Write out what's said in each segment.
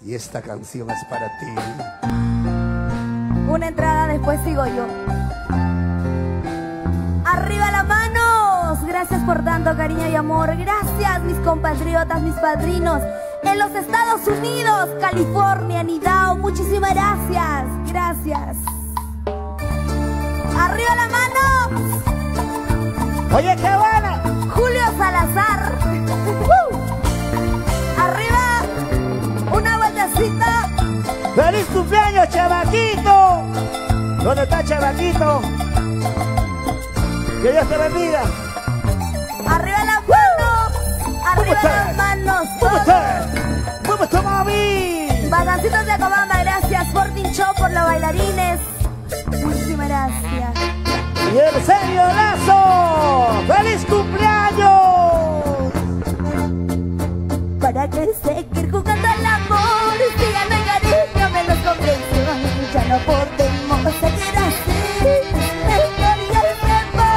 Y esta canción es para ti. Una entrada, después sigo yo. ¡Arriba las manos! Gracias por tanto cariño y amor. Gracias, mis compatriotas, mis padrinos. En los Estados Unidos, California, Nidao. Muchísimas gracias. Gracias. ¡Arriba las manos! Oye, qué buena. Julio Salazar. Arriba. Una vueltecita. ¡Feliz cumpleaños, chavaquito! ¿Dónde está Chavaquito? Que Dios te bendiga. Arriba las manos. Arriba las manos. ¿Cómo estás? ¿Cómo está, mami? Bagancitos de Cobamba, gracias. Sporting Show por los bailarines. Muchísimas gracias. Y el serio Lazo. ¡Feliz cumpleaños! ¿Para qué seguir jugando al amor? Si ya no hay cariño, menos comprensión. Ya no podemos seguir así. La historia se va.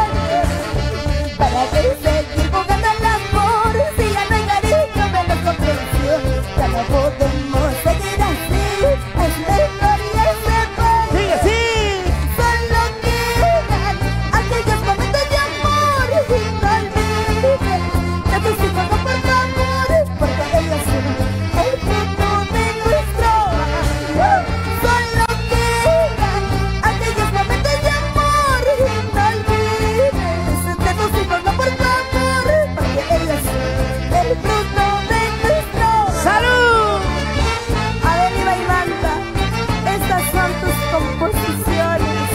¿Para qué seguir jugando al amor? Si ya no hay cariño, menos comprensión. Ya no podemos seguir así. La historia se va. ¡Sigue, sí! Solo quedan aquellos momentos de amor. Y no olvides de tus hijos, no, por favor, porque ellos son el fruto de nuestro amor. Solo quedan aquellos momentos de amor. Y no olvides de tus hijos, no, por favor, porque ellos son el fruto de nuestro amor. ¡Salud! Adeliva y Manta, estas son tus composiciones.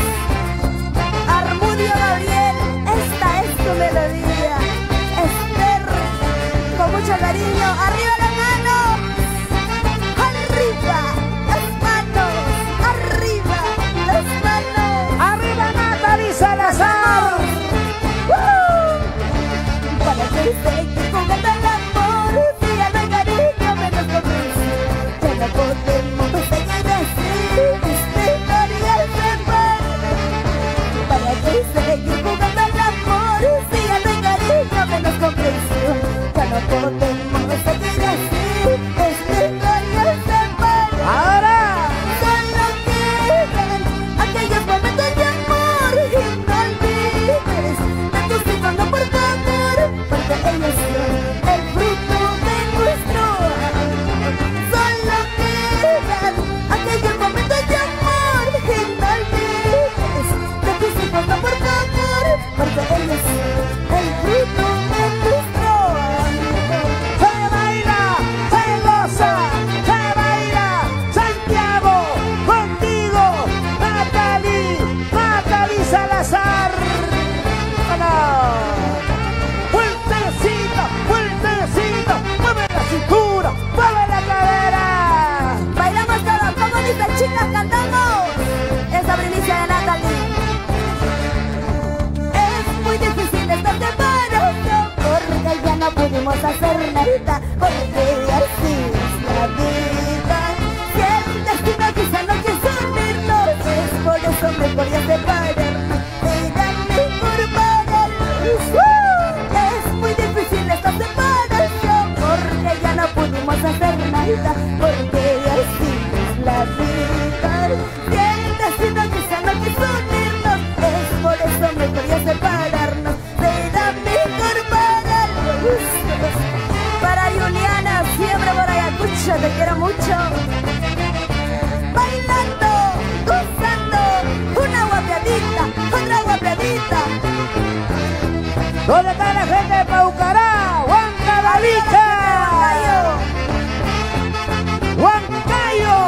Armudio Gabriel, esta es tu melodía. Esther, con mucho cariño, arriba las manos. Arriba las manos. Arriba las manos. ¡Arriba, Natalie Salazar! Para que seguir jugando al amor. Si ya no hay cariño, menos comprensión. Ya no podemos seguir así. Esta historia se va. Para que seguir jugando al amor. Si ya no hay cariño, menos comprensión. Ya no podemos seguir así. Esta historia se va. ¡Ahora! Solo quedan aquellos momentos de amor. Y no olvides de tus hijos, no, por favor, porque ellos son el fruto de nuestro amor. Solo quedan aquellos momentos de amor. Y no olvides de tus hijos, no, por favor, porque ellos son el fruto de nuestro amor. ¡Se baila! ¡Se goza! ¡Se baila! ¡Santiago! ¡Contigo! ¡Natalie Salazar! ¡Vamos! ¡Fuertecito! ¡Fuertecito! ¡Mueve la cintura! ¡Mueve la cadera! Bailamos todos, como dice, chicas, cantamos. Esa primicia de Natalie. Es muy difícil esta separación, porque ya no pudimos hacer nada, porque así es la vida. Si el destino quizá no quiso unirnos, es por eso mejor ya separarnos. Era mejor pararnos. Es muy difícil esta separación, porque ya no pudimos hacer nada, porque así es la vida. Si el destino quizá no quiso unirnos, es por eso mejor ya separarnos. Será mejor pararnos. Para Juliana, siempre por Ayacucho, te quiero mucho. Bailando, gozando, una guapiadita, otra guapiadita. ¿Dónde está la gente de Paucará? ¡Huancavelica! ¡Huancayo!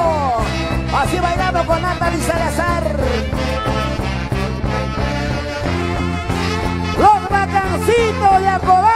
Así bailamos con Natalie Salazar. Los bacancitos de Acobá.